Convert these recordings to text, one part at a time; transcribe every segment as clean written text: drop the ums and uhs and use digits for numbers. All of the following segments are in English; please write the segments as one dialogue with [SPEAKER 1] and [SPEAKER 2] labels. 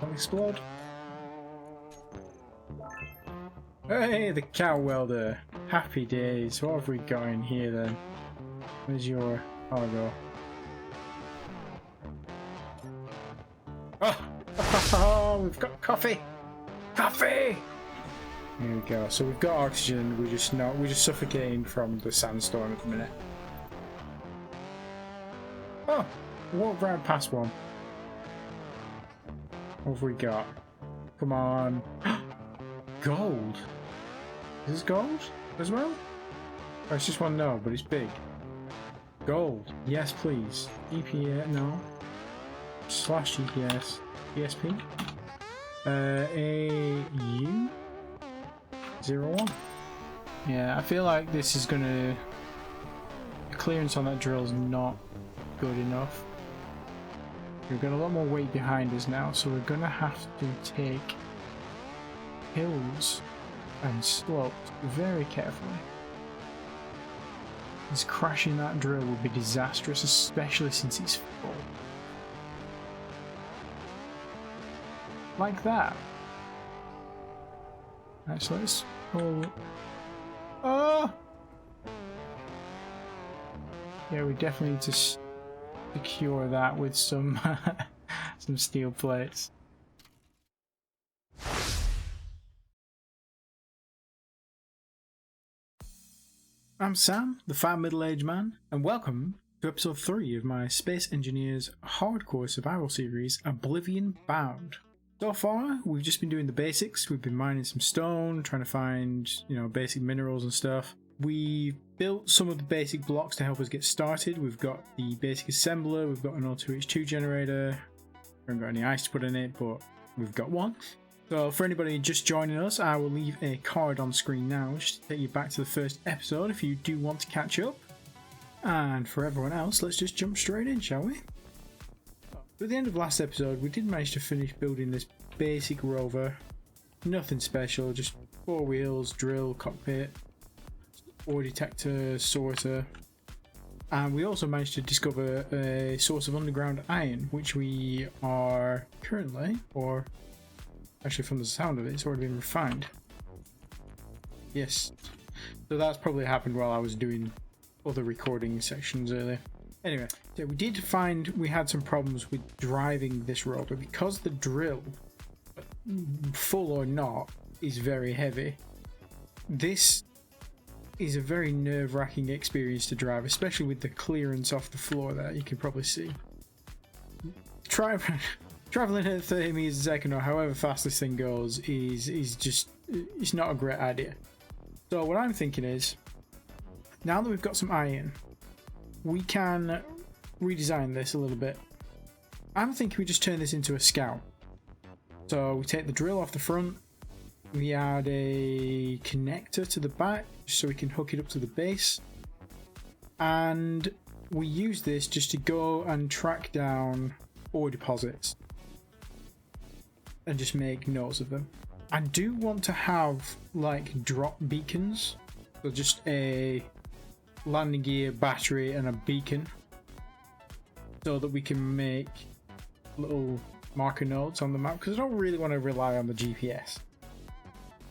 [SPEAKER 1] Don't explode. Hey, the cow welder. Happy days. What have we got in here then? Where's your cargo? Oh, we've got coffee. Coffee. Here we go. So we've got oxygen. We're just suffocating from the sandstorm at the minute. Oh, walk right past one. What have we got? Come on. Gold. Is this gold as well? Oh, it's just one no, but it's big. Gold. Yes, please. EPA, no. Slash GPS. ESP. AU 01. Yeah, I feel like this is gonna. The clearance on that drill is not good enough. We've got a lot more weight behind us now, so we're gonna have to take hills and slopes very carefully. Because crashing that drill would be disastrous, especially since it's full. Like that. Right, so let's pull. Oh! Yeah, we definitely need to secure that with some some steel plates. I'm Sam, the fat middle-aged man, and welcome to episode 3 of my Space Engineers hardcore survival series, Oblivion Bound. So far, we've just been doing the basics. We've been mining some stone, trying to find, basic minerals and stuff. We built some of the basic blocks to help us get started. We've got the basic assembler, we've got an O2H2 generator. We haven't got any ice to put in it, but we've got one. So for anybody just joining us, I will leave a card on screen now just to take you back to the first episode if you do want to catch up. And for everyone else, let's just jump straight in, shall we? At the end of last episode, we did manage to finish building this basic rover. Nothing special, just 4 wheels, drill, cockpit, ore detector, sorter. And we also managed to discover a source of underground iron, which we are currently, or actually from the sound of it, it's already been refined. Yes. So that's probably happened while I was doing other recording sections earlier. Anyway, so we did find we had some problems with driving this rover because the drill, full or not, is very heavy. This is a very nerve-wracking experience to drive, especially with the clearance off the floor there, you can probably see. Traveling at 30 meters a second or however fast this thing goes is just, it's not a great idea. So what I'm thinking is, now that we've got some iron, we can redesign this a little bit. I'm thinking we just turn this into a scout. So we take the drill off the front, we add a connector to the back so we can hook it up to the base, and we use this just to go and track down ore deposits and just make notes of them. I do want to have like drop beacons, so just a landing gear, battery and a beacon, so that we can make little marker notes on the map, because I don't really want to rely on the GPS.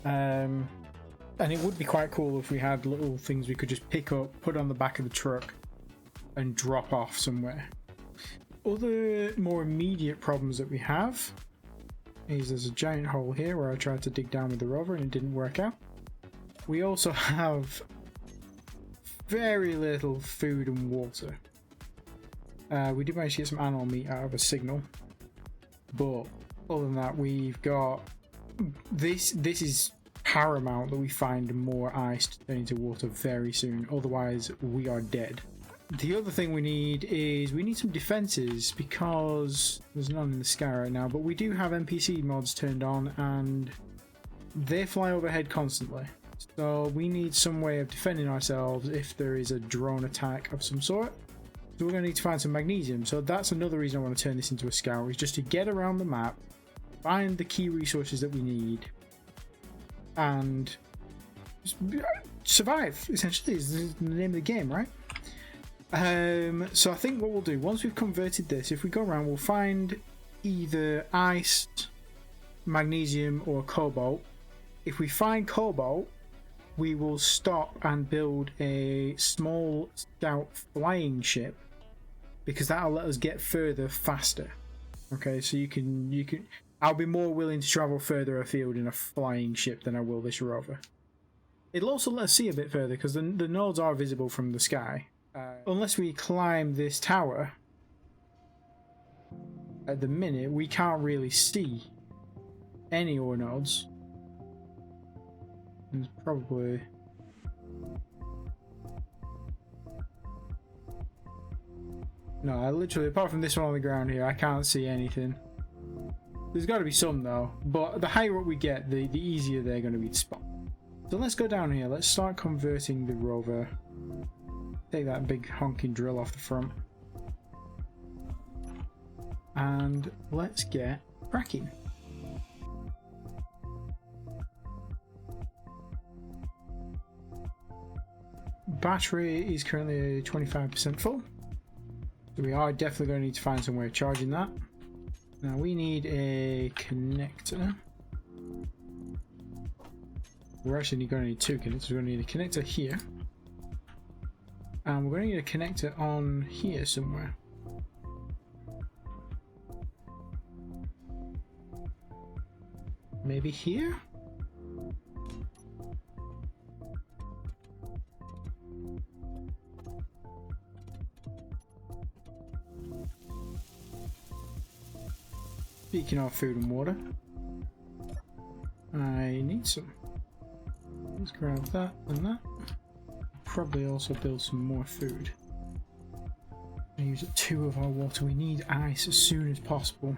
[SPEAKER 1] And it would be quite cool if we had little things we could just pick up, put on the back of the truck and drop off somewhere. Other more immediate problems that we have is there's a giant hole here where I tried to dig down with the rover and it didn't work out. We also have very little food and water. We did manage to get some animal meat out of a signal, but other than that, we've got this is paramount that we find more ice to turn into water very soon, otherwise we are dead. The other thing we need is we need some defenses, because there's none in the sky right now, but we do have NPC mods turned on and they fly overhead constantly. So we need some way of defending ourselves if there is a drone attack of some sort. So we're going to need to find some magnesium. So that's another reason I want to turn this into a scout, is just to get around the map, find the key resources that we need, and survive, essentially, is the name of the game, right? So I think what we'll do, once we've converted this, if we go around, we'll find either ice magnesium or cobalt. If we find cobalt, we will stop and build a small scout flying ship, because that'll let us get further faster. Okay, so you can I'll be more willing to travel further afield in a flying ship than I will this rover. It'll also let us see a bit further because the nodes are visible from the sky. Unless we climb this tower, at the minute we can't really see any ore nodes. There's probably... No, I literally, apart from this one on the ground here, I can't see anything. There's got to be some though, but the higher up we get, the easier they're going to be to spot. So let's go down here, let's start converting the rover. Take that big honking drill off the front. And let's get cracking. Battery is currently 25% full. So we are definitely going to need to find some way of charging that. Now we need a connector. We're actually going to need two connectors. We're going to need a connector here. And we're going to need a connector on here somewhere. Maybe here? Speaking of food and water, I need some. Let's grab that and that. Probably also build some more food. Use 2 of our water. We need ice as soon as possible.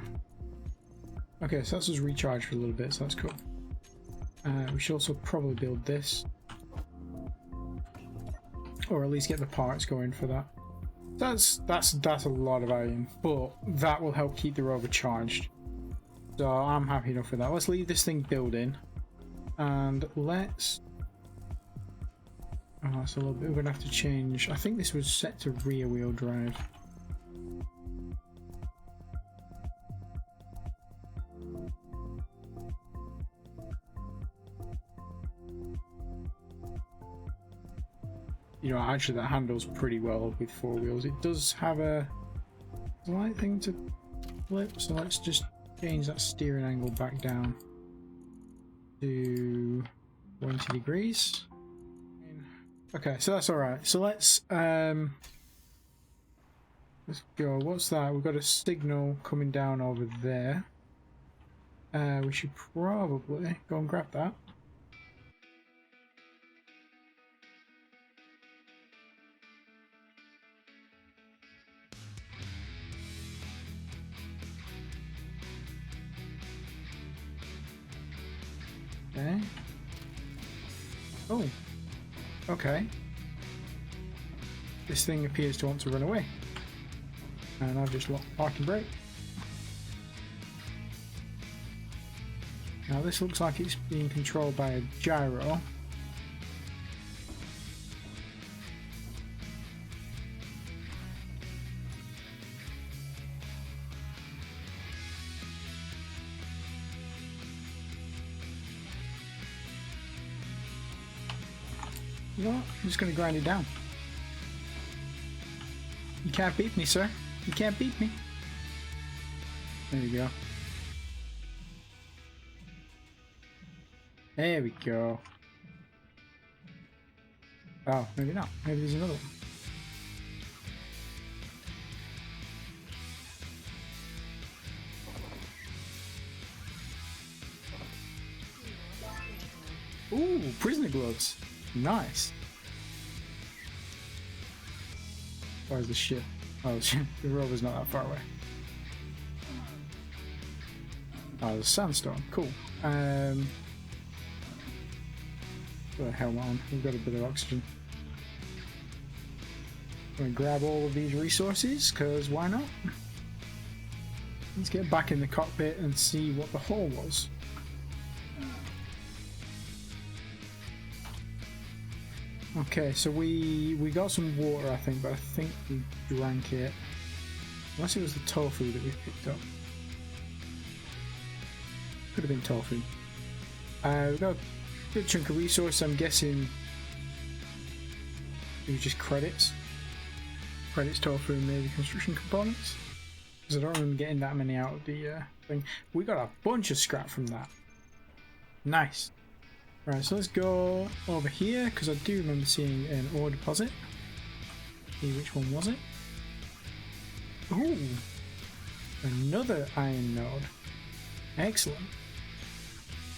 [SPEAKER 1] Okay, so that's just recharged for a little bit, so that's cool. We should also probably build this, or at least get the parts going for that. That's a lot of iron, but that will help keep the rover charged. So I'm happy enough with that. Let's leave this thing building, and let's... Oh, that's a little bit... We're going to have to change... I think this was set to rear wheel drive. You know, actually that handles pretty well with 4 wheels. It does have a slight thing to flip, so let's just change that steering angle back down to 20 degrees. Okay, so that's alright. So let's go. What's that? We've got a signal coming down over there. We should probably go and grab that. Okay. Oh. Okay. This thing appears to want to run away. And I've just locked parking brake. Now this looks like it's being controlled by a gyro. You know what? I'm just going to grind it down. You can't beat me, sir. You can't beat me. There we go. There we go. Oh, maybe not. Maybe there's another one. Ooh, prisoner gloves. Nice. Where's the ship? Oh, the rover's not that far away. Oh, there's sandstone. Cool. Put a helmet on. We've got a bit of oxygen. I'm gonna grab all of these resources, because why not? Let's get back in the cockpit and see what the hole was. Okay, so we got some water, I think, but I think we drank it. Unless it was the tofu that we picked up. Could have been tofu. We've got a good chunk of resource. I'm guessing it was just credits. Credits, tofu, and maybe construction components. Because I don't remember getting that many out of the thing. We got a bunch of scrap from that. Nice. Right, so let's go over here because I do remember seeing an ore deposit. See which one was it? Ooh, another iron node. Excellent.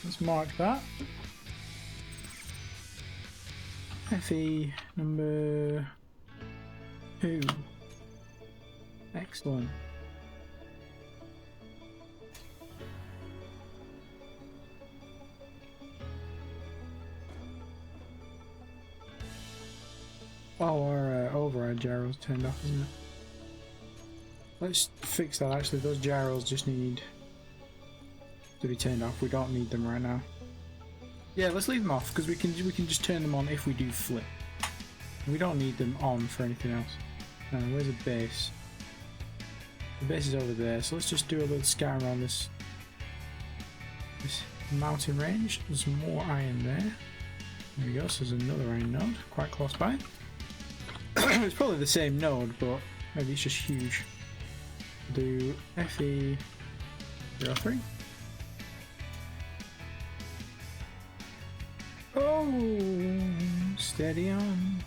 [SPEAKER 1] Let's mark that. FE number 2. Excellent. Oh, our override gyro's turned off, isn't it? Let's fix that. Actually, those gyros just need to be turned off. We don't need them right now. Yeah, let's leave them off because we can just turn them on if we do flip. We don't need them on for anything else. Where's the base? The base is over there. So let's just do a little scan around this mountain range. There's more iron there. There we go. So there's another iron node quite close by. It's probably the same node, but maybe it's just huge. Do FE03. Oh, steady on.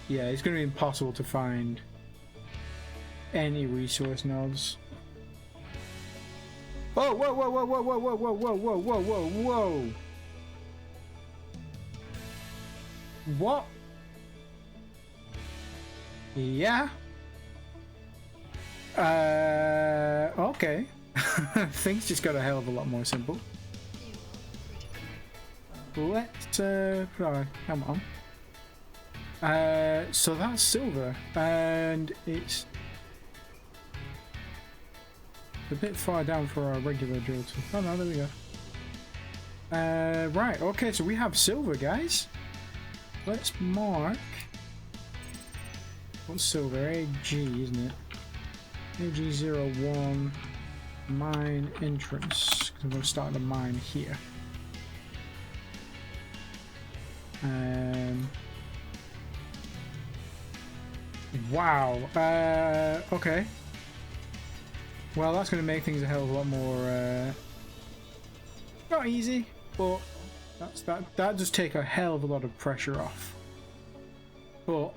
[SPEAKER 1] Yeah, it's going to be impossible to find any resource nodes. Oh, whoa, whoa, whoa, whoa, whoa, whoa, whoa, whoa, whoa, whoa, whoa, whoa. What? Yeah. Okay. Things just got a hell of a lot more simple. Let's put our helmet on. So that's silver, and it's a bit far down for our regular drill tool. Oh no, there we go. Right, okay, so we have silver, guys. Let's mark. What's silver? AG, isn't it? AG01 mine entrance. Because I'm going to start the mine here. Wow. Okay. Well, that's going to make things a hell of a lot more. Not easy, but that does take a hell of a lot of pressure off. But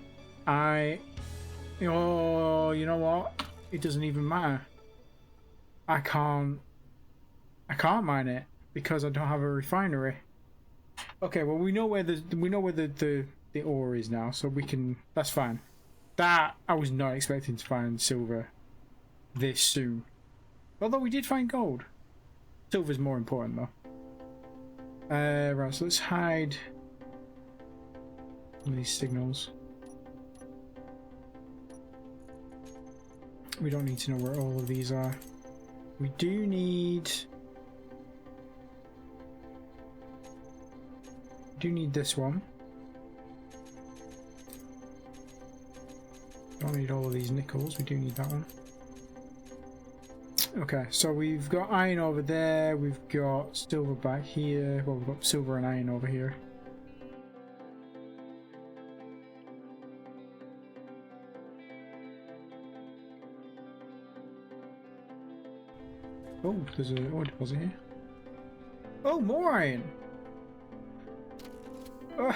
[SPEAKER 1] you know what? It doesn't even matter. I can't mine it because I don't have a refinery. Okay, well we know where the ore is now, so we can. That's fine. That I was not expecting to find silver this soon. Although we did find gold. Silver's more important though. Right, so let's hide some of these signals. We don't need to know where all of these are. We do need this one. Don't need all of these nickels. We do need that one. Okay, so we've got iron over there. We've got silver back here. Well, we've got silver and iron over here. Oh, there's an ore deposit here. Oh, more iron! Oh,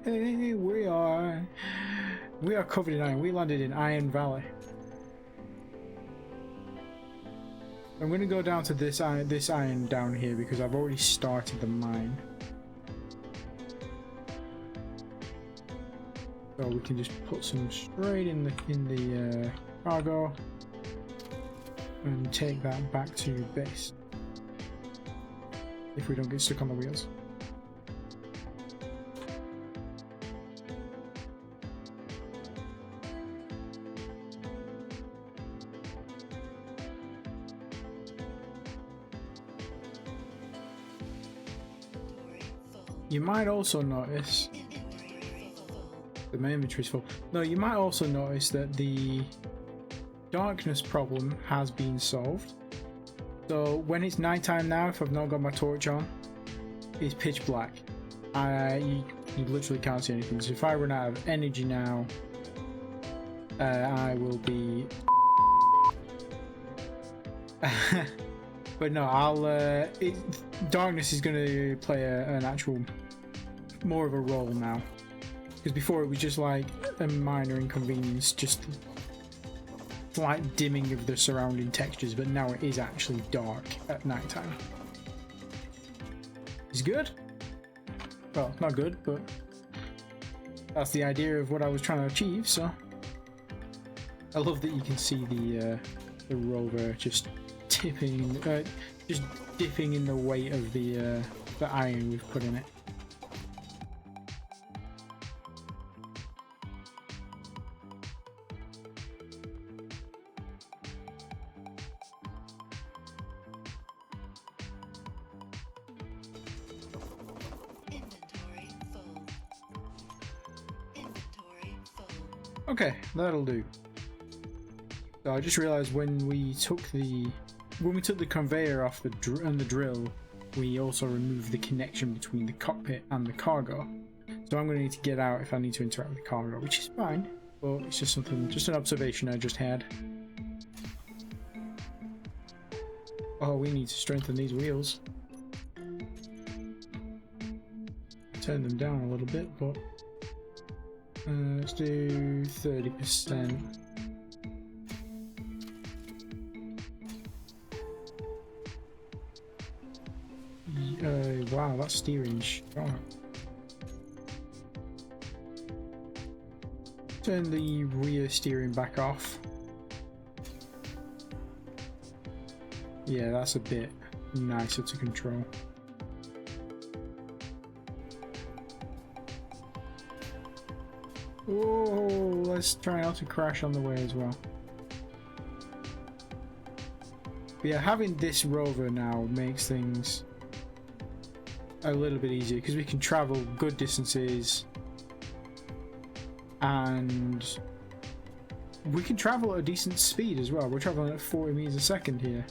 [SPEAKER 1] hey, we are covered in iron. We landed in Iron Valley. I'm going to go down to this iron down here because I've already started the mine. So we can just put some straight in the cargo. And take that back to base if we don't get stuck on the wheels. You might also notice that my inventory's full. No, you might also notice that the darkness problem has been solved. So when it's nighttime now, if I've not got my torch on, it's pitch black. You literally can't see anything. So if I run out of energy now, I will be. But no, darkness is going to play an actual more of a role now, because before it was just like a minor inconvenience, just slight dimming of the surrounding textures, but now it is actually dark at nighttime. It's good. Well, not good, but that's the idea of what I was trying to achieve. So I love that you can see the rover just dipping in the weight of the iron we've put in it. Okay, that'll do. So I just realized when we took the conveyor off the drill, we also removed the connection between the cockpit and the cargo. So I'm going to need to get out if I need to interact with the cargo, which is fine, but it's just an observation I just had. Oh, we need to strengthen these wheels. Turn them down a little bit, but let's do 30%. Wow, that steering sharp. Turn the rear steering back off. Yeah, that's a bit nicer to control. Oh, let's try not to crash on the way as well. But yeah, having this rover now makes things a little bit easier because we can travel good distances and we can travel at a decent speed as well. We're traveling at 40 meters a second here,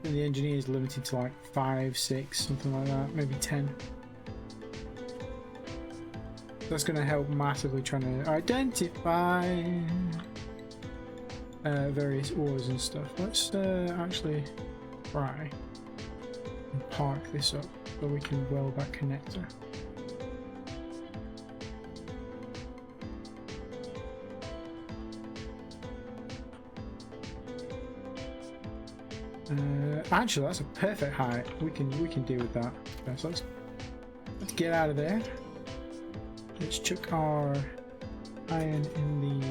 [SPEAKER 1] and the engineer is limited to like 5, 6, something like that, maybe 10. That's going to help massively trying to identify various ores and stuff. Let's actually try and park this up so we can weld that connector. Actually, that's a perfect height. We can deal with that. Okay, so let's get out of there. Let's chuck our iron in the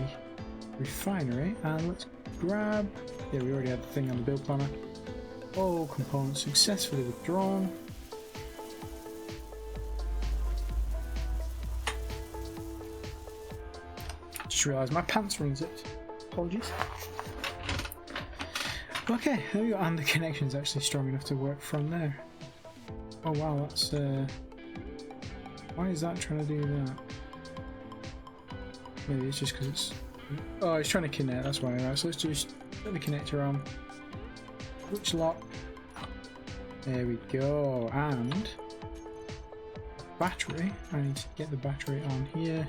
[SPEAKER 1] refinery and let's grab. Yeah, we already had the thing on the build planner. All components successfully withdrawn. Just realised my pants are unzipped. Apologies. Okay, there we go, and the connection's actually strong enough to work from there. Oh wow, that's why is that trying to do that? Maybe it's just because it's... Oh, it's trying to connect, that's why. Right, so let's just put the connector on. Switch lock. There we go, and battery. I need to get the battery on here.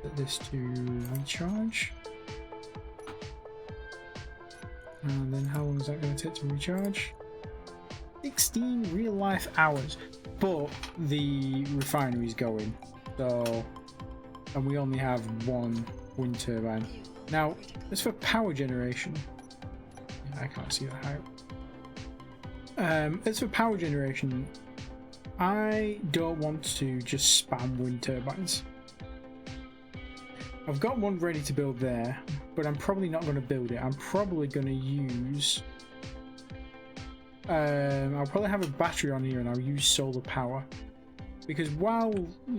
[SPEAKER 1] Set this to recharge. And then how long is that going to take to recharge? 16 real life hours. But the refinery is going, so, and we only have one wind turbine. Now, as for power generation, I can't see that how. As for power generation, I don't want to just spam wind turbines. I've got one ready to build there, but I'm probably not going to build it. I'm probably going to use... I'll probably have a battery on here and I'll use solar power. Because while...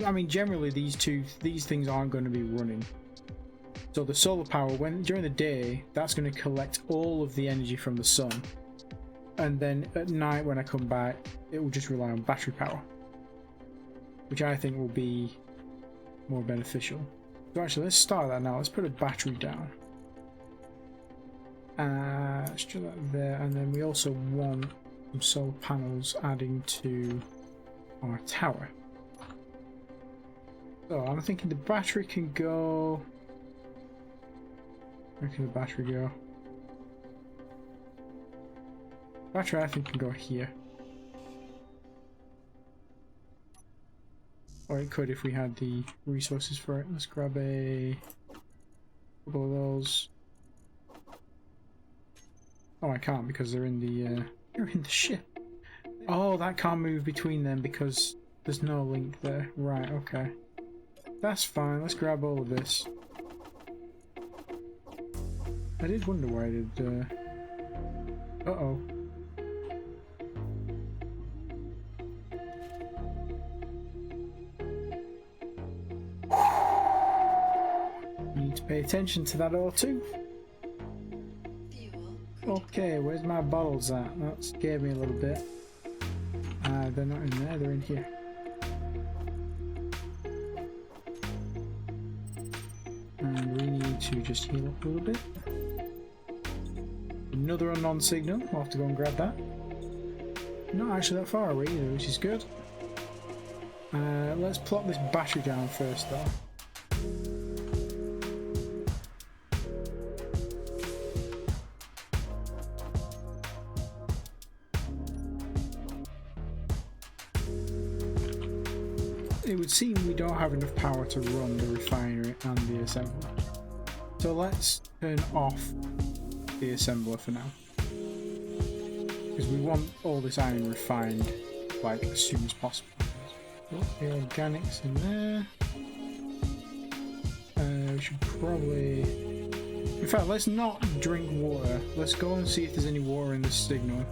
[SPEAKER 1] I mean, generally these things aren't going to be running. So the solar power, during the day, that's going to collect all of the energy from the sun. And then at night when I come back, it will just rely on battery power. Which I think will be more beneficial. So actually, let's start that now. Let's put a battery down. Let's do that there, and then we also want some solar panels adding to our tower. So I'm thinking the battery can go. Where can the battery go? Battery I think can go here. Or it could if we had the resources for it. Let's grab a couple of those. Oh, I can't because they're in the ship. Oh, that can't move between them because there's no link there. Right, okay. That's fine. Let's grab all of this. I did wonder why I did. Uh-oh. Need to pay attention to that O2. Okay, where's my bottles at? That scared me a little bit. They're not in there, they're in here. And we need to just heal up a little bit. Another unknown signal, I'll have to go and grab that. Not actually that far away either, which is good. Let's plop this battery down first though. It would seem we don't have enough power to run the refinery and the assembler. So let's turn off the assembler for now. Because we want all this iron refined like as soon as possible. Oh, the organics in there. We should probably... In fact, let's not drink water. Let's go and see if there's any water in this signal.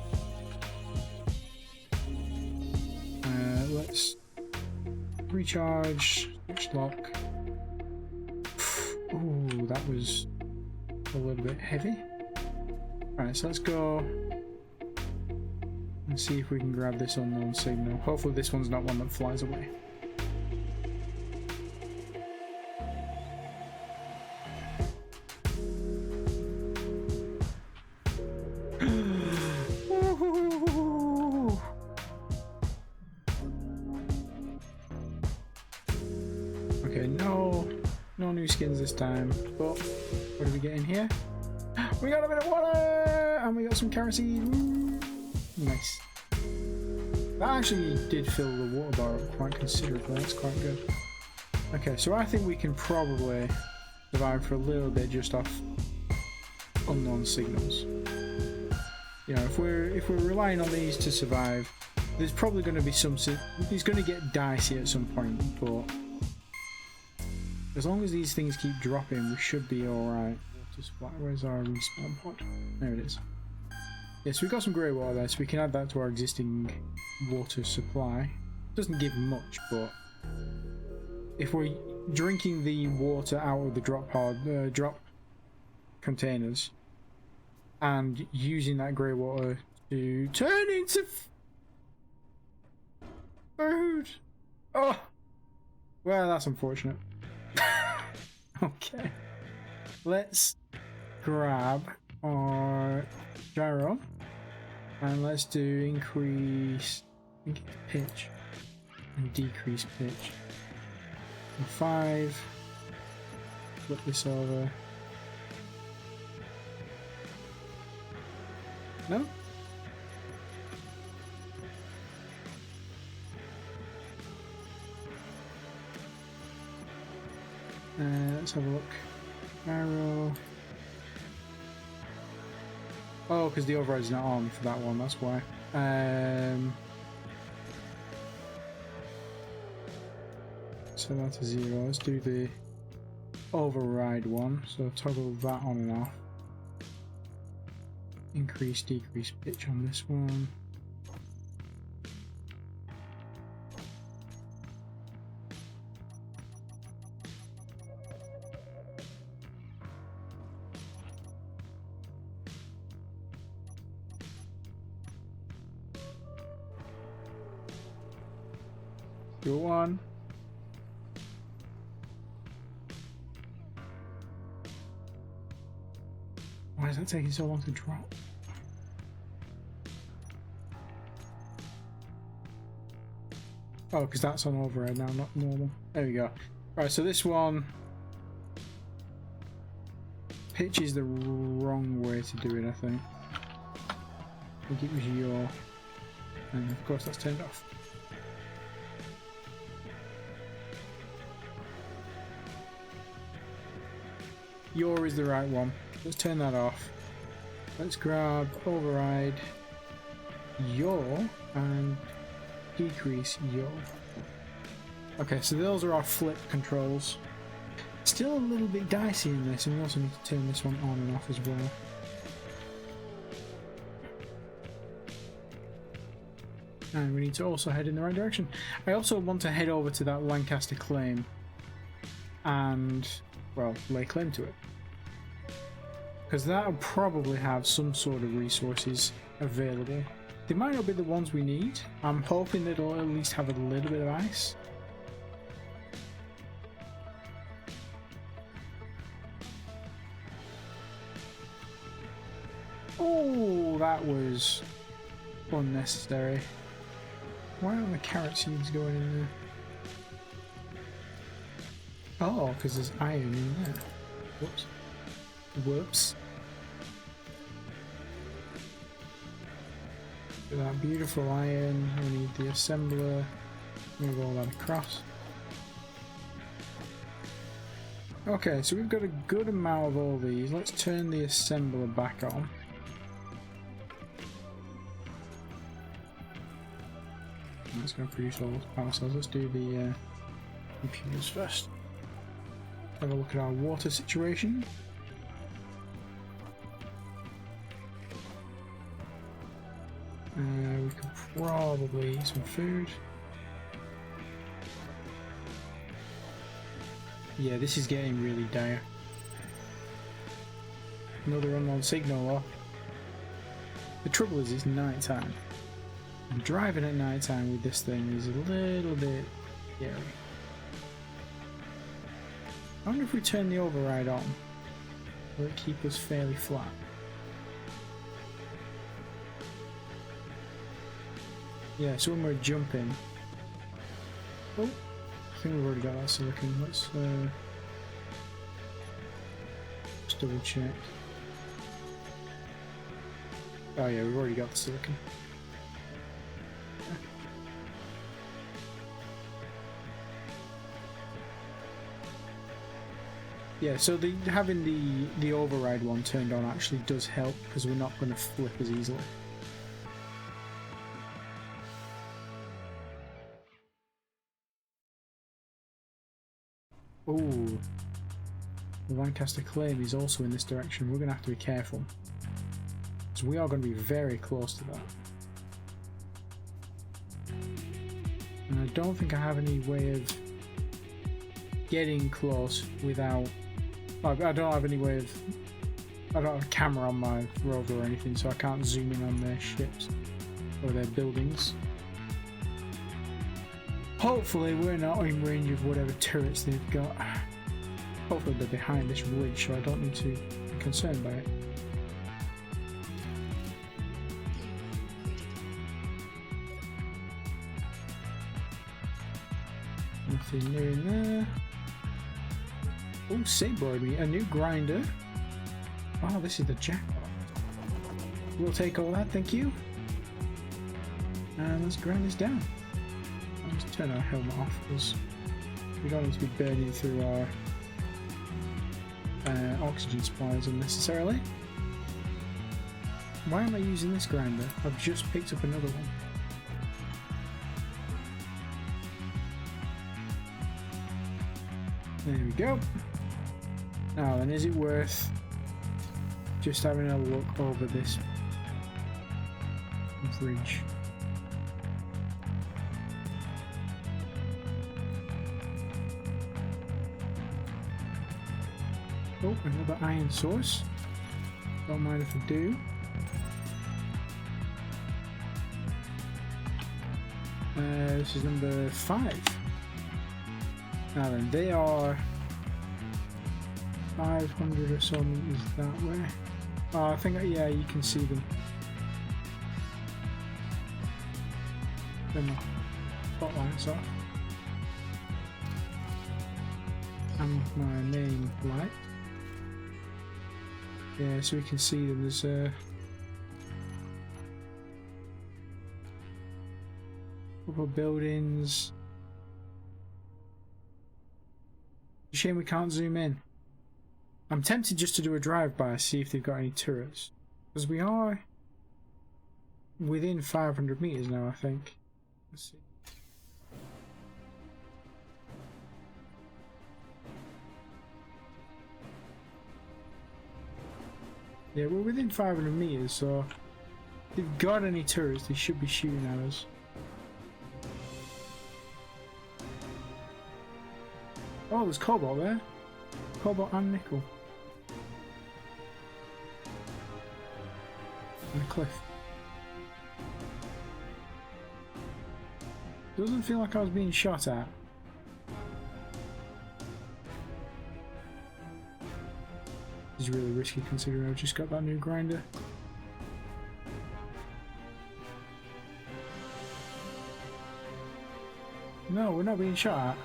[SPEAKER 1] Let's recharge, switch lock. Ooh, that was a little bit heavy. Alright, so let's go and see if we can grab this unknown signal. Hopefully this one's not one that flies away. Okay, no new skins this time, but what do we get in here? We got a bit of water and we got some kerosene. Nice. That actually did fill the water bar up quite considerably. That's quite good. Okay, so I think we can probably survive for a little bit just off unknown signals. You know, if we're relying on these to survive, there's probably going to be some. It's going to get dicey at some point, but as long as these things keep dropping, we should be all right. Where's our respawn pod? There it is. Yes, we've got some grey water there, so we can add that to our existing water supply. Doesn't give much, but if we're drinking the water out of the drop containers and using that grey water to turn into food, oh, well, that's unfortunate. Okay, let's grab our gyro and let's do increase pitch and decrease pitch. 5. Flip this over. No? Let's have a look. Arrow. Oh, because the override's not on for that one, that's why. So that's a 0. Let's do the override one. So toggle that on and off. Increase, decrease pitch on this one. Go on. Why is that taking so long to drop? Oh, because that's on override now, not normal. There we go. Right, so this one... Pitch is the wrong way to do it, I think. I think it was your... And of course that's turned off. Your is the right one. Let's turn that off. Let's grab override your and decrease your. Okay, so those are our flip controls. Still a little bit dicey in this, and we also need to turn this one on and off as well. And we need to also head in the right direction. I also want to head over to that Lancaster claim and, well, lay claim to it. Because that'll probably have some sort of resources available. They might not be the ones we need. I'm hoping that it'll at least have a little bit of ice. Oh, that was unnecessary. Why aren't the carrot seeds going in there? Oh, because there's iron in there. Whoops. Whoops. That beautiful iron. We need the assembler. Move all that across. Okay, so we've got a good amount of all these. Let's turn the assembler back on. Let's go produce all those power cells. Let's do the computers first. Have a look at our water situation. We could probably eat some food. Yeah, this is getting really dire. Another unknown signal off. The trouble is, it's night time. And driving at night time with this thing is a little bit scary. I wonder if we turn the override on, will it keep us fairly flat? Yeah, so when we're jumping... Oh, I think we've already got that silicon. Let's just double check. Oh yeah, we've already got the silicon. Yeah, so having the override one turned on actually does help because we're not going to flip as easily. Ooh, the Lancaster claim is also in this direction. We're going to have to be careful because we are going to be very close to that. And I don't think I have any way of getting close without... I don't have any way of... I don't have a camera on my rover or anything, so I can't zoom in on their ships or their buildings. Hopefully we're not in range of whatever turrets they've got. Hopefully they're behind this ridge, so I don't need to be concerned by it. Nothing new in there. Oh, Sabre, a new grinder. Oh, this is the jackpot. We'll take all that, thank you. And let's grind this down. I'll just turn our helmet off because we don't need to be burning through our oxygen supplies unnecessarily. Why am I using this grinder? I've just picked up another one. There we go. Now then, is it worth just having a look over this bridge? Oh, another iron source. Don't mind if I do. This is number 5. Now then, they are 500 or so meters that way. Oh, I think, yeah, you can see them. Then my spotlight's off. And my name light. Yeah, so we can see them. There's a couple of buildings. Shame we can't zoom in. I'm tempted just to do a drive-by, see if they've got any turrets. Because we are within 500 meters now, I think. Let's see. Yeah, we're within 500 meters, so if they've got any turrets, they should be shooting at us. Oh, there's cobalt there. Cobalt and nickel. On a cliff. Doesn't feel like I was being shot at. This is really risky considering I've just got that new grinder. No, we're not being shot at.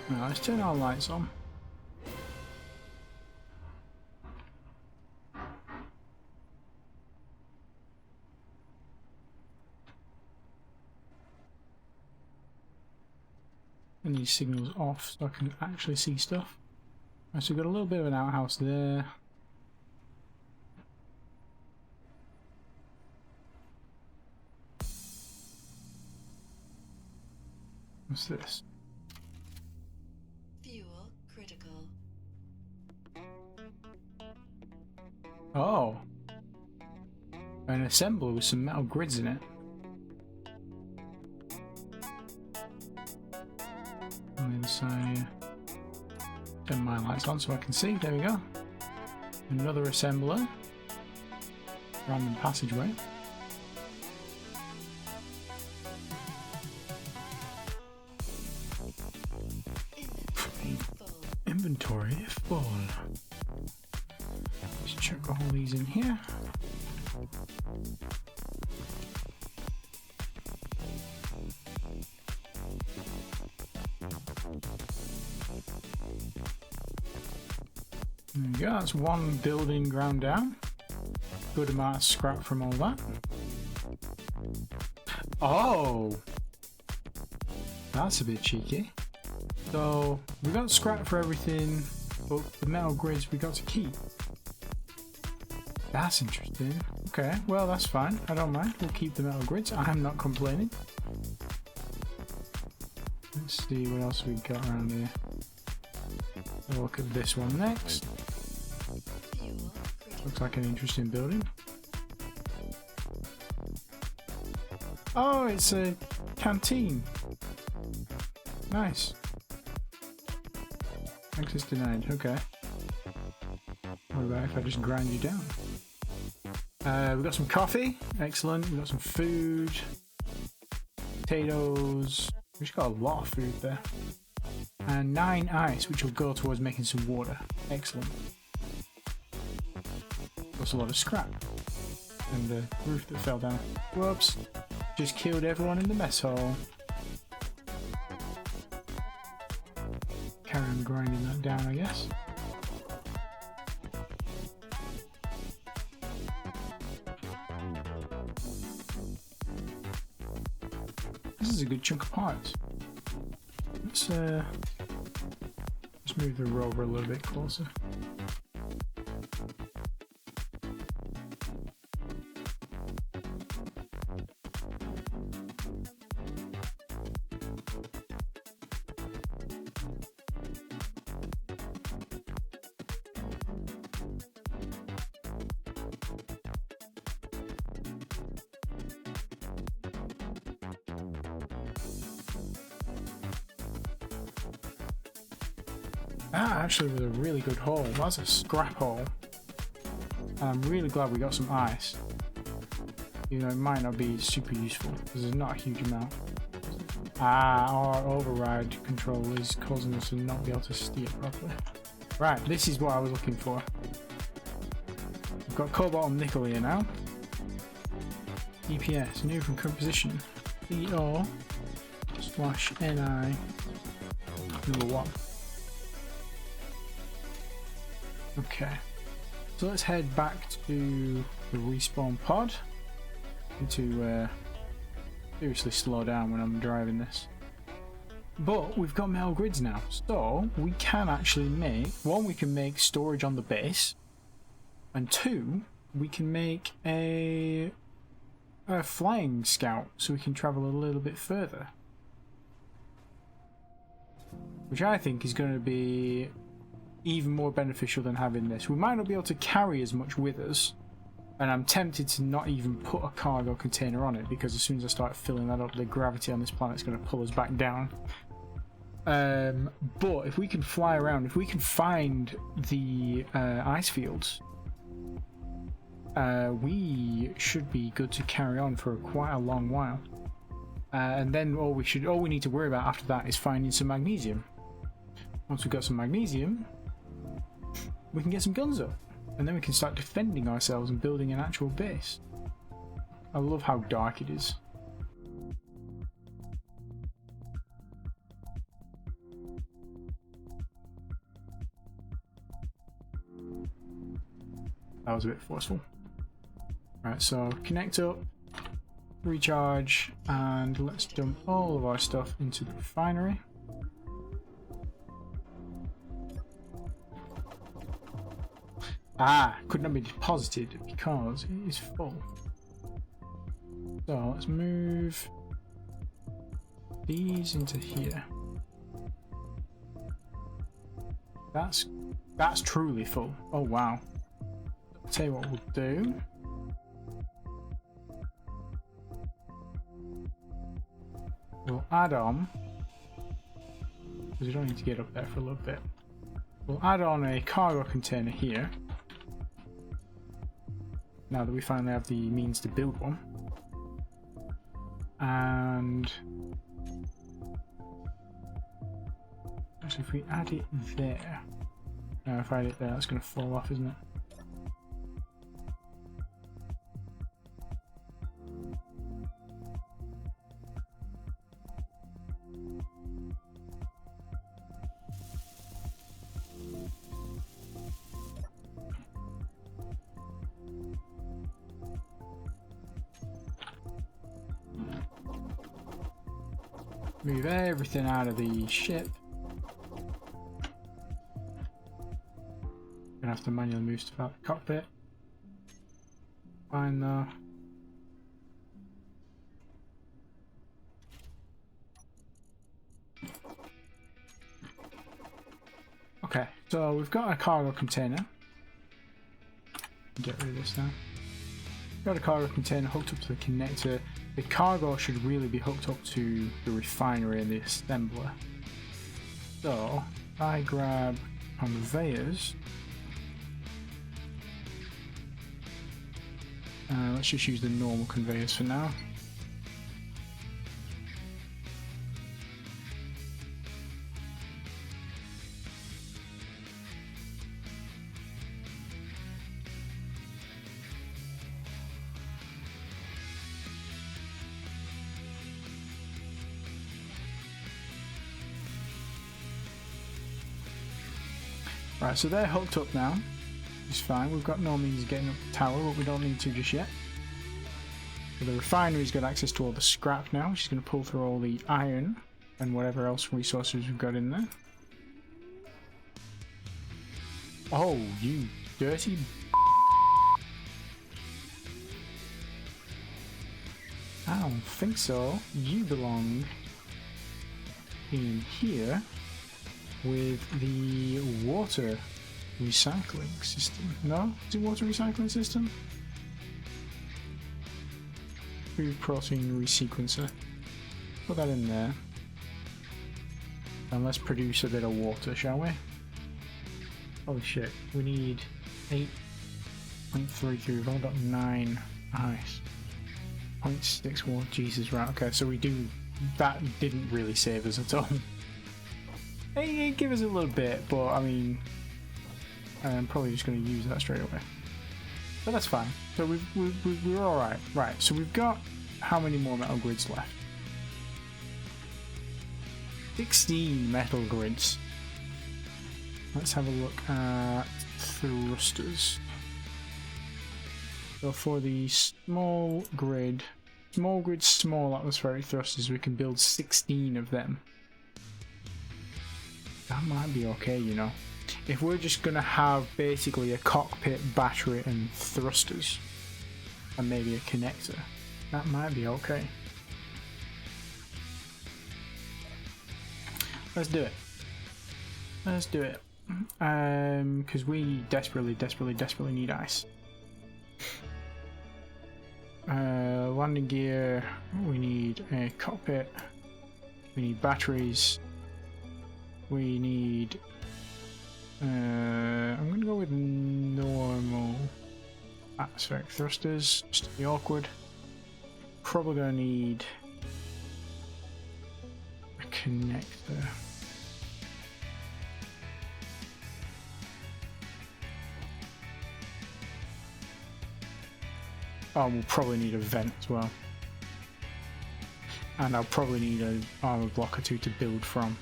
[SPEAKER 1] Now let's turn our lights on. And these signals off so I can actually see stuff. Right, so we've got a little bit of an outhouse there. What's this?
[SPEAKER 2] Fuel critical.
[SPEAKER 1] Oh! An assembler with some metal grids in it. And then so turn my lights on so I can see. There we go. Another assembler. Random passageway. Inventory full. Let's chuck all these in here. There we go, that's one building ground down. Good amount of scrap from all that. Oh! That's a bit cheeky. So, we got scrap for everything, but the metal grids we got to keep. That's interesting. Okay, well that's fine. I don't mind. We'll keep the metal grids. I'm not complaining. Let's see what else we got around here. We'll look at this one next. Looks like an interesting building. Oh, it's a canteen. Nice. Access denied. Okay. What about if I just grind you down? We've got some coffee. Excellent. We've got some food. Potatoes. We've just got a lot of food there. And 9 ice, which will go towards making some water. Excellent. Plus a lot of scrap. And the roof that fell down. Whoops. Just killed everyone in the mess hall. Carry on grinding that down, I guess. This is a good chunk of parts. Let's move the rover a little bit closer. That actually was a really good haul. That's a scrap haul. And I'm really glad we got some ice. You know, it might not be super useful because there's not a huge amount. Our override control is causing us to not be able to steer properly. Right, this is what I was looking for. We've got Cobalt and Nickel here now. EPS, new from current position. EO/NI number 1. Okay. So let's head back to the respawn pod. And to seriously slow down when I'm driving this. But we've got metal grids now, so we can actually make, one, we can make storage on the base, and two, we can make a flying scout so we can travel a little bit further. Which I think is going to be even more beneficial than having this. We might not be able to carry as much with us, and I'm tempted to not even put a cargo container on it, because as soon as I start filling that up, the gravity on this planet is going to pull us back down. But if we can fly around, if we can find the ice fields, we should be good to carry on for quite a long while. And then all we need to worry about after that is finding some magnesium. Once we've got some magnesium, we can get some guns up, and then we can start defending ourselves and building an actual base. I love how dark it is. That was a bit forceful. Right, so connect up, recharge, and let's dump all of our stuff into the refinery. Could not be deposited because it is full. So let's move these into here. That's truly full. Oh wow. I'll tell you what we'll do. We'll add on, because we don't need to get up there for a little bit. We'll add on a cargo container here. Now that we finally have the means to build one. And actually, if we add it there, now if I add it there, that's going to fall off, isn't it? Move everything out of the ship. Gonna have to manually move stuff out the cockpit. Fine though. Okay, so we've got a cargo container. Get rid of this now. Got a cargo container hooked up to the connector. The cargo should really be hooked up to the refinery and the assembler. So if I grab conveyors, let's just use the normal conveyors for now. Right, so they're hooked up now. It's fine. We've got no means of getting up the tower, but we don't need to just yet. So the refinery's got access to all the scrap now. She's going to pull through all the iron and whatever else resources we've got in there. Oh, you dirty... I don't think so. You belong in here with the water recycling system. No? Is it water recycling system? Food protein resequencer. Put that in there. And let's produce a bit of water, shall we? Holy shit. We need 8.33. We've only got 9 ice. 0.6 water. Jesus, right. Okay, so we do that didn't really save us at all. It gave us a little bit, but I mean, I'm probably just going to use that straight away. But that's fine. So we're all right. Right. So we've got how many more metal grids left? 16 metal grids. Let's have a look at thrusters. So for the small grid small atmospheric thrusters, we can build 16 of them. That might be okay, you know. If we're just going to have basically a cockpit, battery and thrusters, and maybe a connector, that might be okay. Let's do it. Let's do it. Because we desperately need ice. Landing gear, we need a cockpit, we need batteries, we need I'm gonna go with normal atmospheric thrusters just to be awkward. Probably gonna need a connector. Oh, we'll probably need a vent as well. And I'll probably need an armor block or two to build from.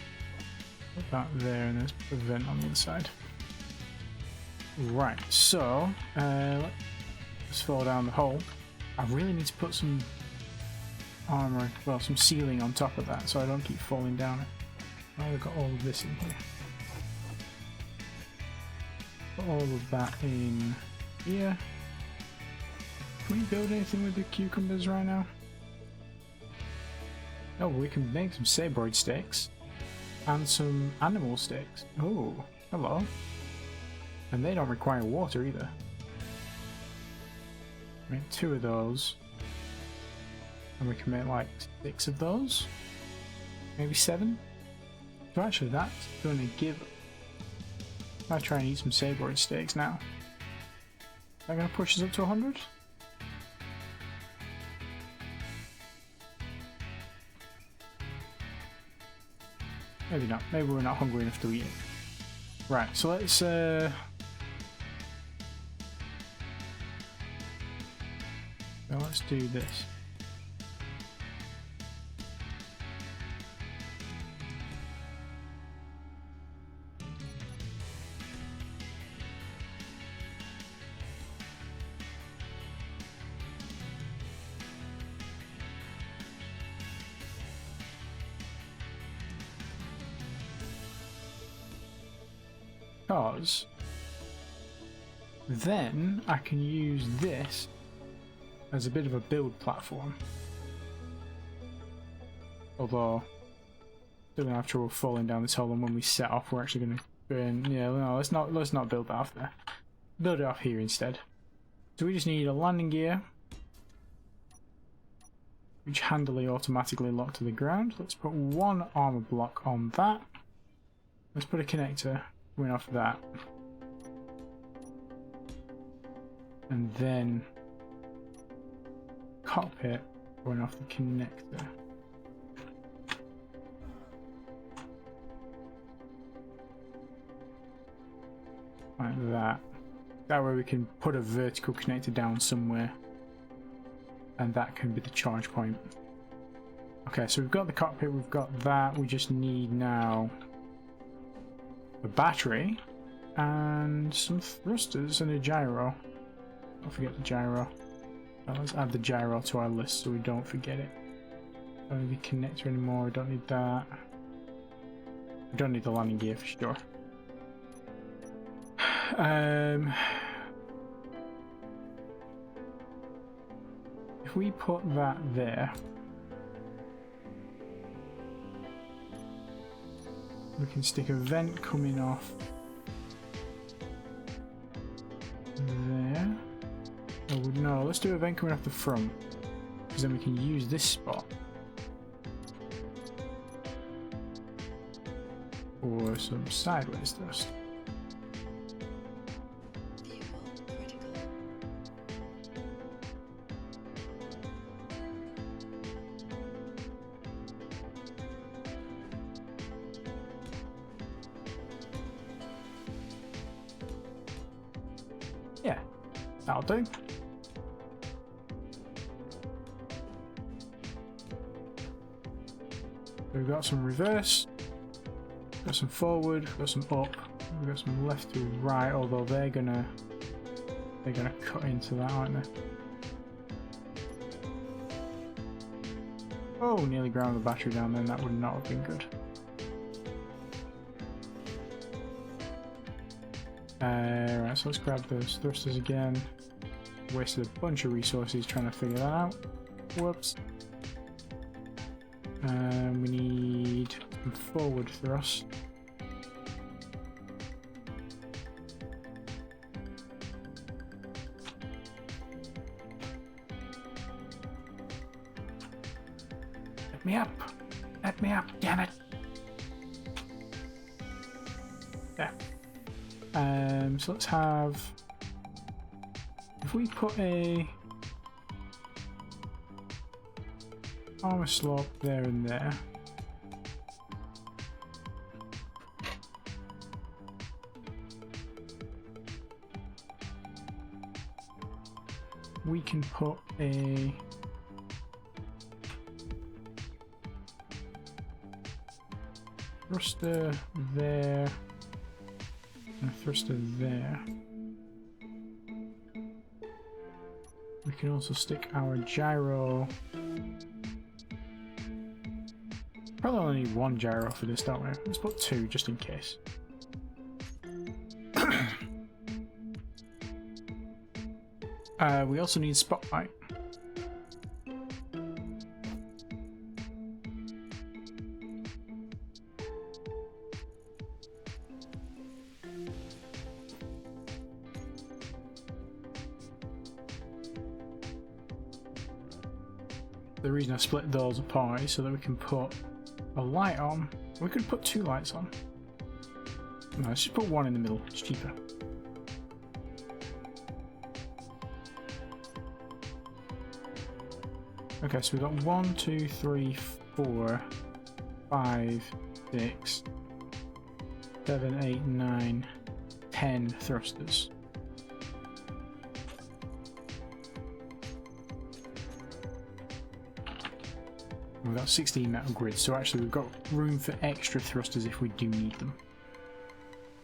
[SPEAKER 1] Put that there, and there's a vent on the other side. Right, so let's fall down the hole. I really need to put some armor, well, some ceiling on top of that, so I don't keep falling down it. Oh, we've got all of this in here. Put all of that in here. Can we build anything with the cucumbers right now? Oh, we can make some sabroid stakes and some animal stakes. Oh, hello. And they don't require water either. Make 2 of those. And we can make like 6 of those. Maybe 7. So actually that's going to give... I'll try and eat some sabroid stakes now. Is that going to push us up to 100? Maybe not. Maybe we're not hungry enough to eat it. Right, so let's so let's do this. Because then I can use this as a bit of a build platform. Although still gonna have trouble falling down this hole, and when we set off we're actually gonna burn. Yeah, no, let's not build that off there. Build it off here instead. So we just need a landing gear, which handily automatically lock to the ground. Let's put 1 armor block on that. Let's put a connector going off that, and then cockpit going off the connector. Like that. That way we can put a vertical connector down somewhere, and that can be the charge point. Okay, so we've got the cockpit, we've got that, we just need now a battery and some thrusters and a gyro. Don't forget the gyro. Now let's add the gyro to our list so we don't forget it. Don't need the connector anymore, we don't need that. We don't need the landing gear for sure. If we put that there, we can stick a vent coming off there. Oh no, let's do a vent coming off the front, because then we can use this spot for some sideways thrust. That'll do. We've got some reverse, got some forward, got some up, we've got some left to right, although they're gonna cut into that, aren't they? Oh, nearly ground the battery down then, that would not have been good. Right, so let's grab those thrusters again. Wasted a bunch of resources trying to figure that out. Whoops. We need some forward thrust. Let me up! Let me up, damn it! There. So let's have... If we put a armor slot there and there, we can put a thruster there and a thruster there. We can also stick our gyro. Probably only need one gyro for this, don't we? Let's put two just in case. We also need spotlight. The reason I split those apart is so that we can put a light on. We could put two lights on. No, let's just put one in the middle, it's cheaper. Okay, so we've got 1, 2, 3, 4, 5, 6, 7, 8, 9, 10 thrusters. We've got 16 metal grids, so actually we've got room for extra thrusters if we do need them.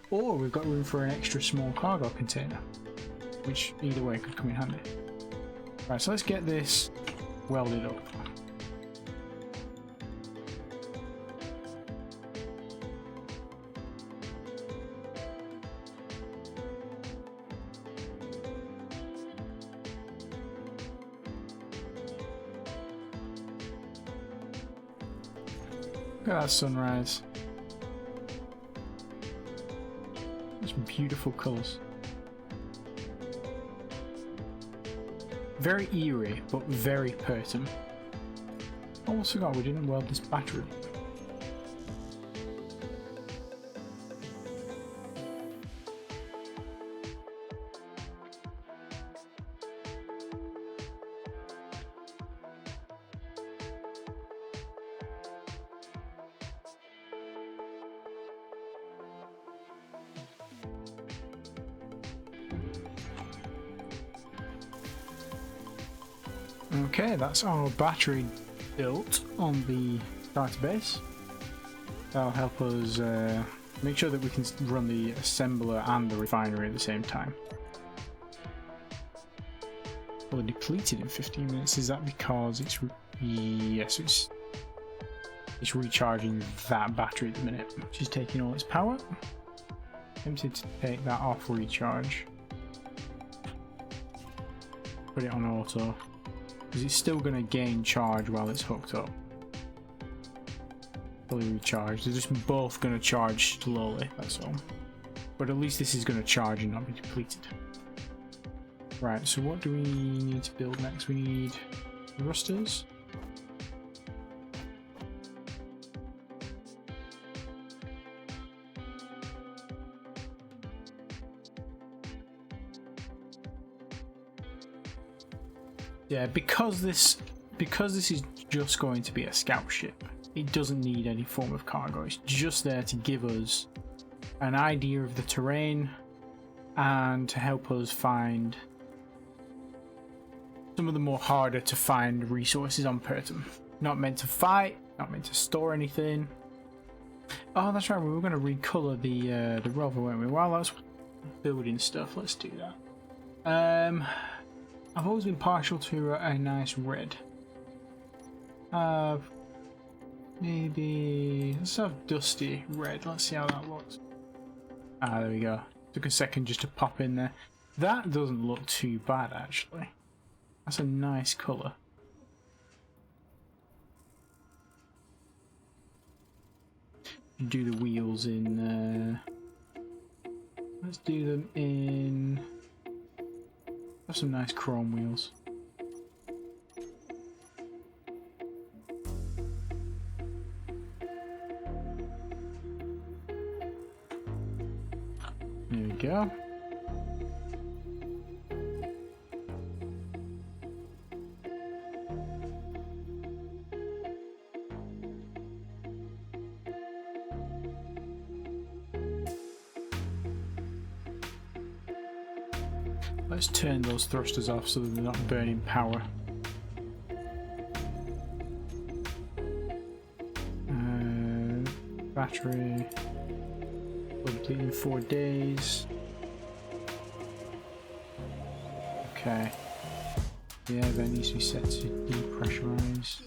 [SPEAKER 1] Or we've got room for an extra small cargo container, which either way could come in handy. Right, so let's get this welded up. Look at that sunrise. Some beautiful colours. Very eerie, but very Pertam. Almost forgot we didn't weld this battery. Okay, that's our battery built on the starter base. That'll help us make sure that we can run the assembler and the refinery at the same time. Well, depleted in 15 minutes. Is that because it's yes, it's recharging that battery at the minute, which is taking all its power. Tempted to take that off recharge. Put it on auto. Because it's still going to gain charge while it's hooked up. Fully recharged. They're just both going to charge slowly, that's all. But at least this is going to charge and not be depleted. Right, so what do we need to build next? We need thrusters. Yeah, because this is just going to be a scout ship, it doesn't need any form of cargo. It's just there to give us an idea of the terrain and to help us find some of the more harder to find resources on Pertam. Not meant to fight, not meant to store anything. Oh, that's right, we were going to recolor the rover, weren't we? While I was building stuff, let's do that. I've always been partial to a nice red. Maybe let's have dusty red. Let's see how that looks. Ah, there we go. Took a second just to pop in there. That doesn't look too bad, actually. That's a nice colour. Do the wheels in... let's do them in... have some nice chrome wheels. There we go. Let's turn those thrusters off so that they're not burning power. Battery complete in 4 days. Okay. Yeah, that needs to be set to depressurize.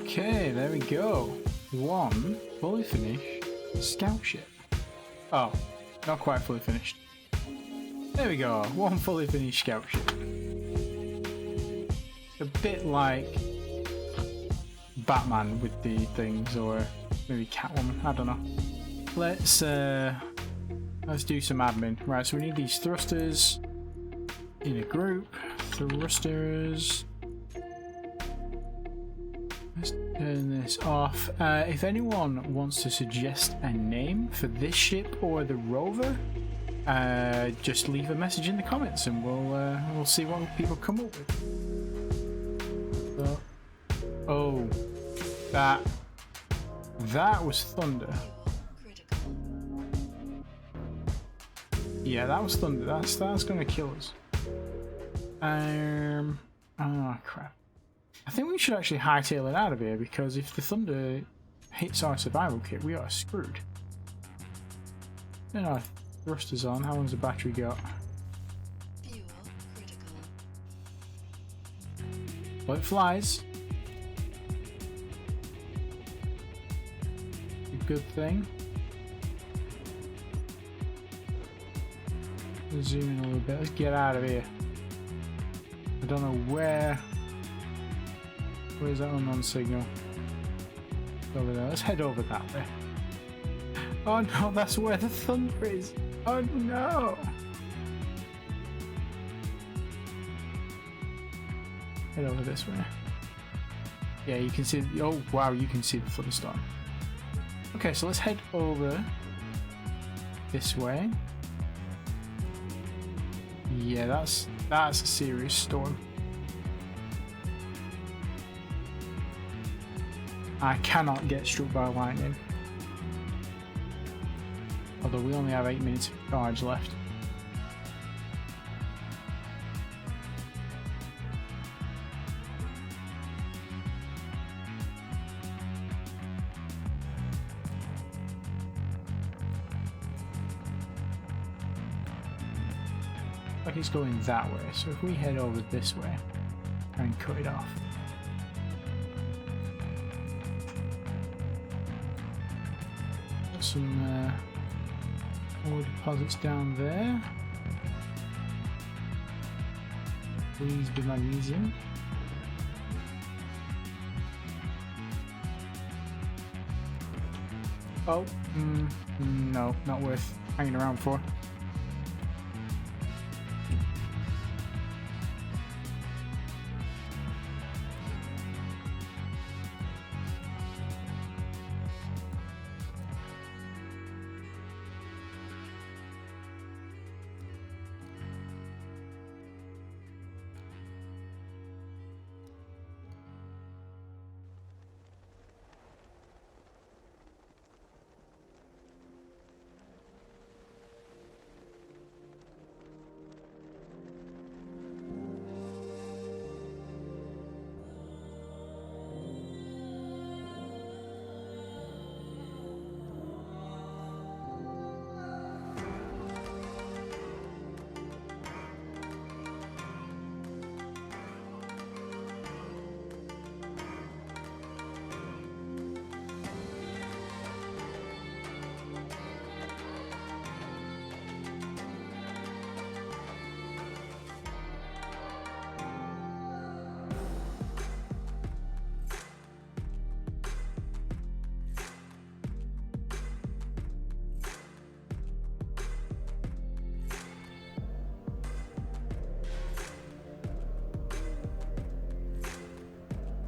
[SPEAKER 1] Okay, there we go. One fully finished scout ship. Oh, not quite fully finished. There we go. One fully finished scout ship. A bit like Batman with the things, or maybe Catwoman. I don't know. Let's do some admin. Right, so we need these thrusters in a group. Thrusters. Let's turn this off. If anyone wants to suggest a name for this ship or the rover, just leave a message in the comments and we'll see what people come up with. So, oh, that was thunder. Yeah, that was thunder. That's gonna kill us. Oh crap. I think we should actually hightail it out of here, because if the thunder hits our survival kit, we are screwed. Then our thrusters on. How long's the battery got?
[SPEAKER 2] Fuel critical.
[SPEAKER 1] Well, it flies. A good thing. Let's zoom in a little bit. Let's get out of here. I don't know where. Where's that unknown signal? Over there. Let's head over that way. Oh no, that's where the thunder is. Oh no! Head over this way. Yeah, you can see. Oh wow, you can see the thunderstorm. Okay, so let's head over this way. Yeah, that's a serious storm. I cannot get struck by lightning. Although we only have 8 minutes of charge left. Like it's going that way, so if we head over this way and cut it off. Some ore deposits down there. Please do magnesium. Oh, no, not worth hanging around for.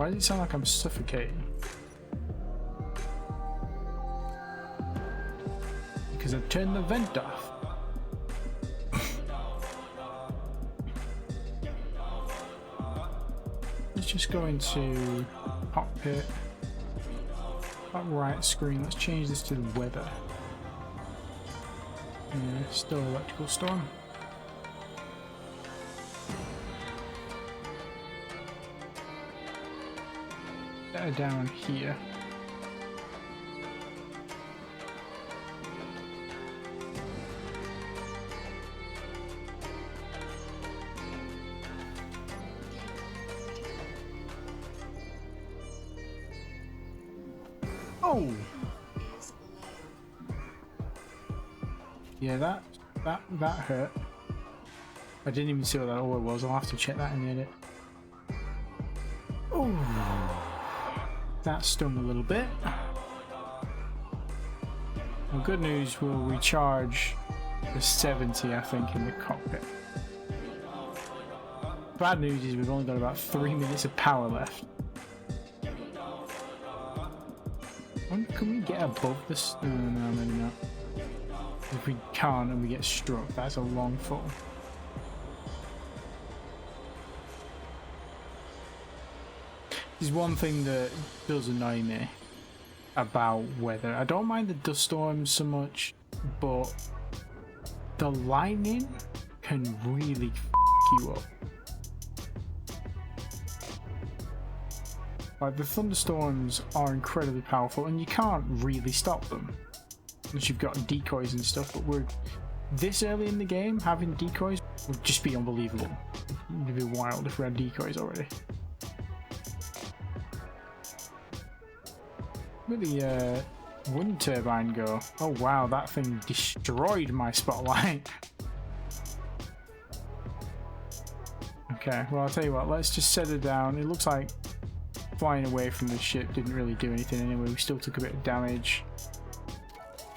[SPEAKER 1] Why does it sound like I'm suffocating? Because I've turned the vent off. Let's just go into cockpit. Top right screen. Let's change this to the weather. Yeah, still electrical storm. Better down here. Oh! Yeah, that hurt. I didn't even see what that oil was. I'll have to check that in the edit. Oh, that stung a little bit. Well, good news, we'll recharge the 70, I think, in the cockpit. Bad news is we've only got about 3 minutes of power left. Can we get above this? No, maybe not. If we can't and we get struck, that's a long fall. There's one thing that does annoy me about weather. I don't mind the dust storms so much, but the lightning can really f you up. Like, the thunderstorms are incredibly powerful and you can't really stop them unless you've got decoys and stuff, but we're this early in the game, having decoys would just be unbelievable. It'd be wild if we had decoys already. Where'd the wind turbine go? Oh wow, that thing destroyed my spotlight. Okay, well I'll tell you what, let's just set it down. It looks like flying away from the ship didn't really do anything anyway. We still took a bit of damage.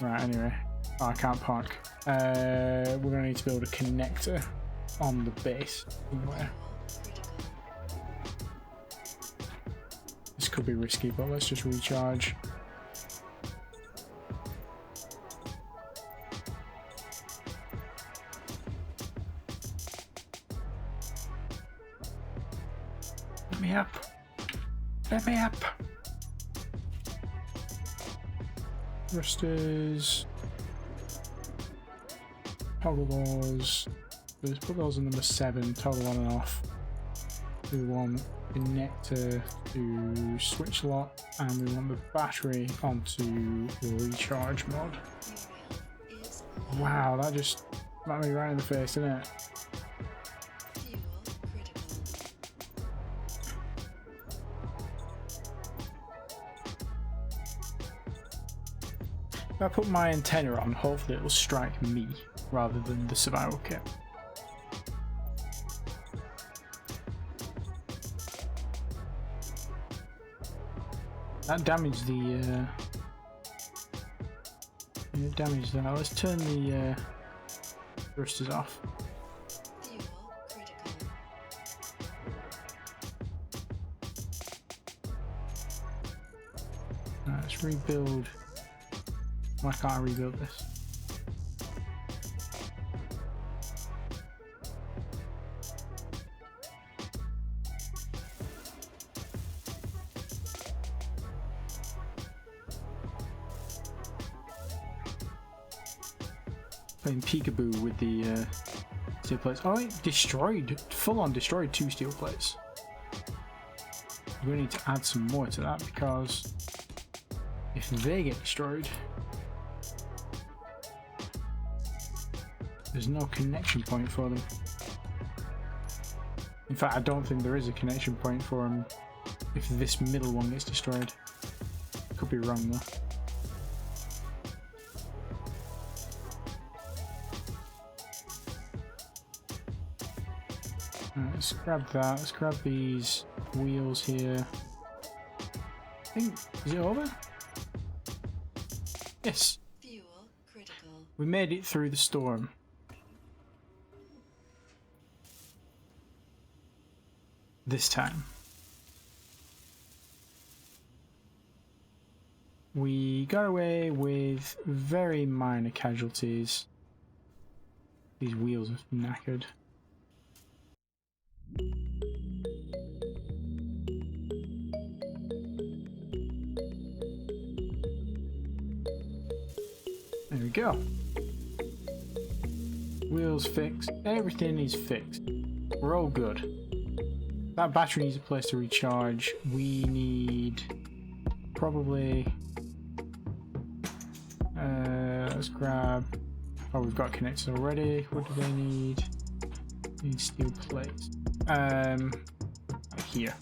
[SPEAKER 1] Right, anyway. Oh, I can't park. We're going to need to build a connector on the base somewhere. This could be risky, but let's just recharge. Let me up. Let me up. Thrusters. Toggle those. Let's put those in number 7. Toggle on and off. We want connector to switch lock, and we want the battery onto recharge mode. Wow, that just smacked me right in the face, didn't it? If I put my antenna on, hopefully it will strike me rather than the survival kit. That damaged the it damaged that. Let's turn the thrusters off. Right, let's rebuild. Why can't I rebuild this? Playing peekaboo with the steel plates. Oh, it destroyed, full on destroyed 2 steel plates. We need to add some more to that because if they get destroyed, there's no connection point for them. In fact, I don't think there is a connection point for them if this middle one gets destroyed. Could be wrong though. Right, let's grab that. Let's grab these wheels here. I think, is it over? Yes.
[SPEAKER 2] Fuel critical.
[SPEAKER 1] We made it through the storm. This time. We got away with very minor casualties. These wheels are knackered. There we go. Wheels fixed. Everything is fixed. We're all good. That battery needs a place to recharge. We need probably... let's grab... Oh, we've got connectors already. What do they need? They need steel plates. Here.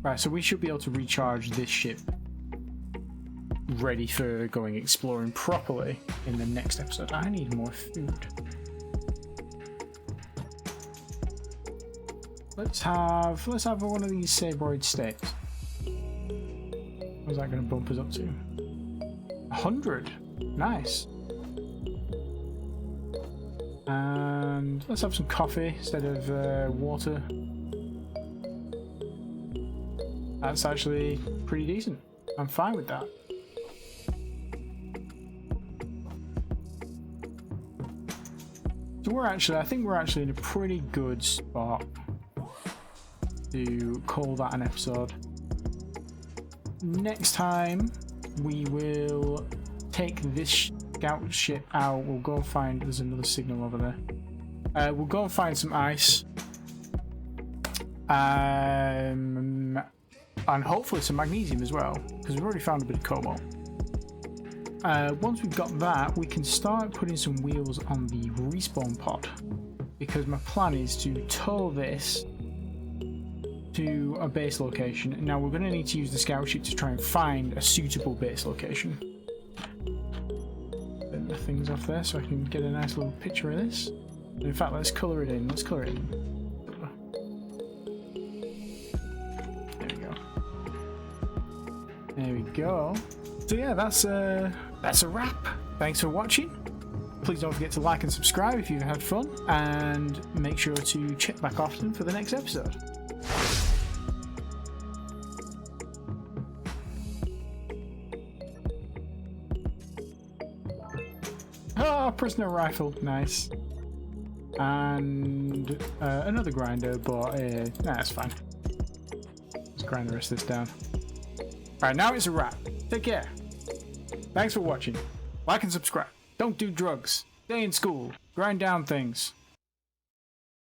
[SPEAKER 1] Right, so we should be able to recharge this ship ready for going exploring properly in the next episode. I need more food. Let's have one of these sabroid steaks. What's that going to bump us up to? 100. Nice. And let's have some coffee instead of water. That's actually pretty decent. I'm fine with that. So I think we're actually in a pretty good spot to call that an episode. Next time we will take this scout ship out. We'll go and find, there's another signal over there. We'll go and find some ice. And hopefully some magnesium as well, because we've already found a bit of cobalt. Once we've got that, we can start putting some wheels on the respawn pod, because my plan is to tow this to a base location. Now we're going to need to use the scout ship to try and find a suitable base location. Get the things off there so I can get a nice little picture of this. And in fact, let's colour it in. Let's colour it in. There we go. So yeah, that's a wrap. Thanks for watching. Please don't forget to like and subscribe if you've had fun, and make sure to check back often for the next episode. Oh, prisoner rifle, nice. And another grinder, but nah, that's fine. Let's grind the rest of this down. Alright, now it's a wrap. Take care. Thanks for watching. Like and subscribe. Don't do drugs. Stay in school. Grind down things.